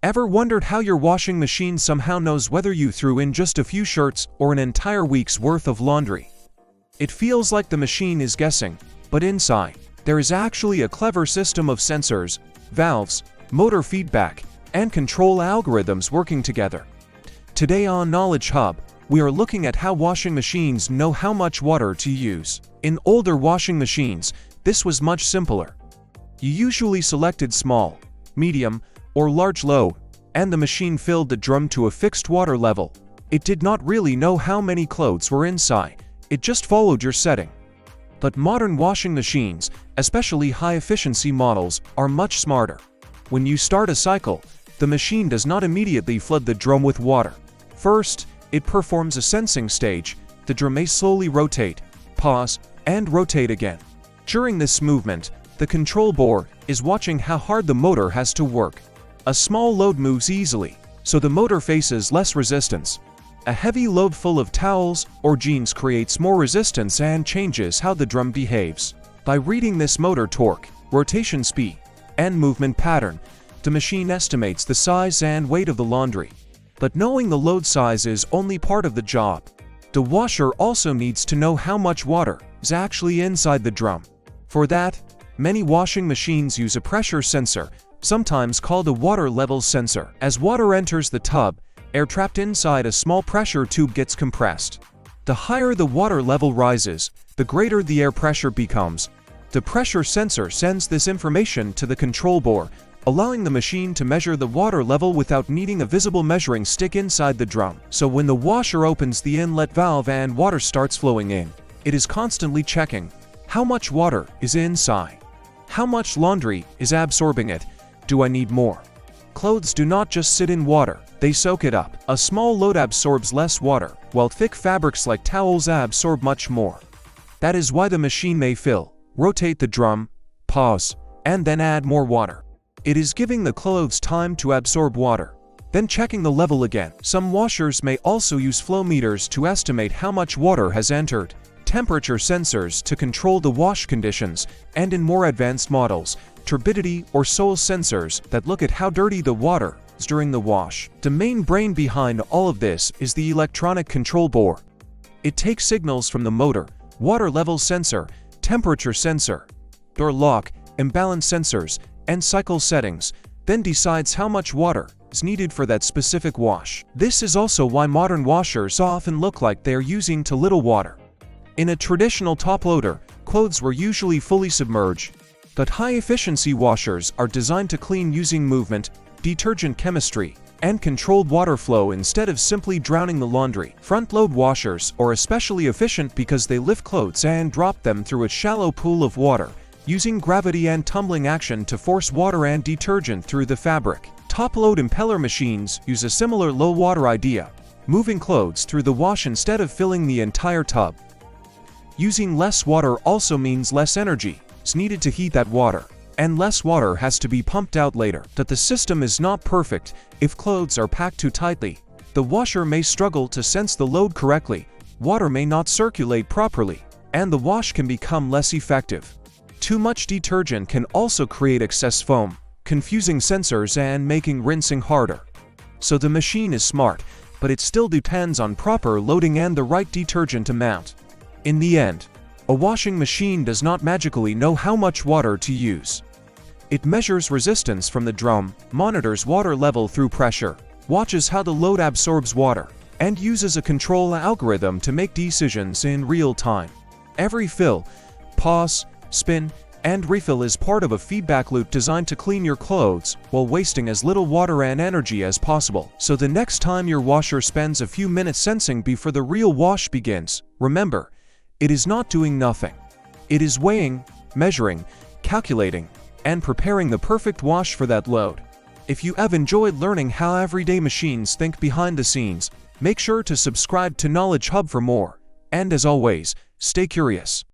Ever wondered how your washing machine somehow knows whether you threw in just a few shirts or an entire week's worth of laundry? It feels like the machine is guessing, but inside, there is actually a clever system of sensors, valves, motor feedback, and control algorithms working together. Today on Knowledge Hub, we are looking at how washing machines know how much water to use. In older washing machines, this was much simpler. You usually selected small, medium, or large load, and the machine filled the drum to a fixed water level. It did not really know how many clothes were inside, it just followed your setting. But modern washing machines, especially high-efficiency models, are much smarter. When you start a cycle, the machine does not immediately flood the drum with water. First, it performs a sensing stage. The drum may slowly rotate, pause, and rotate again. During this movement, the control board is watching how hard the motor has to work. A small load moves easily, so the motor faces less resistance. A heavy load full of towels or jeans creates more resistance and changes how the drum behaves. By reading this motor torque, rotation speed, and movement pattern, the machine estimates the size and weight of the laundry. But knowing the load size is only part of the job. The washer also needs to know how much water is actually inside the drum. For that, many washing machines use a pressure sensor, sometimes called a water level sensor. As water enters the tub, air trapped inside a small pressure tube gets compressed. The higher the water level rises, the greater the air pressure becomes. The pressure sensor sends this information to the control board, allowing the machine to measure the water level without needing a visible measuring stick inside the drum. So when the washer opens the inlet valve and water starts flowing in, it is constantly checking how much water is inside. How much laundry is absorbing it? Do I need more? Clothes do not just sit in water, they soak it up. A small load absorbs less water, while thick fabrics like towels absorb much more. That is why the machine may fill, rotate the drum, pause, and then add more water. It is giving the clothes time to absorb water, then checking the level again. Some washers may also use flow meters to estimate how much water has entered, temperature sensors to control the wash conditions, and in more advanced models, turbidity or soil sensors that look at how dirty the water is during the wash. The main brain behind all of this is the electronic control board. It takes signals from the motor, water level sensor, temperature sensor, door lock, imbalance sensors, and cycle settings, then decides how much water is needed for that specific wash. This is also why modern washers often look like they are using too little water. In a traditional top loader, clothes were usually fully submerged, but high-efficiency washers are designed to clean using movement, detergent chemistry, and controlled water flow instead of simply drowning the laundry. Front-load washers are especially efficient because they lift clothes and drop them through a shallow pool of water, using gravity and tumbling action to force water and detergent through the fabric. Top-load impeller machines use a similar low-water idea, moving clothes through the wash instead of filling the entire tub. Using less water also means less energy is needed to heat that water, and less water has to be pumped out later. That the system is not perfect. If clothes are packed too tightly, the washer may struggle to sense the load correctly, water may not circulate properly, and the wash can become less effective. Too much detergent can also create excess foam, confusing sensors and making rinsing harder. So the machine is smart, but it still depends on proper loading and the right detergent amount. In the end, a washing machine does not magically know how much water to use. It measures resistance from the drum, monitors water level through pressure, watches how the load absorbs water, and uses a control algorithm to make decisions in real time. Every fill, pause, spin, and refill is part of a feedback loop designed to clean your clothes while wasting as little water and energy as possible. So the next time your washer spends a few minutes sensing before the real wash begins, remember, it is not doing nothing. It is weighing, measuring, calculating, and preparing the perfect wash for that load. If you have enjoyed learning how everyday machines think behind the scenes, make sure to subscribe to Knowledge Hub for more. And as always, stay curious.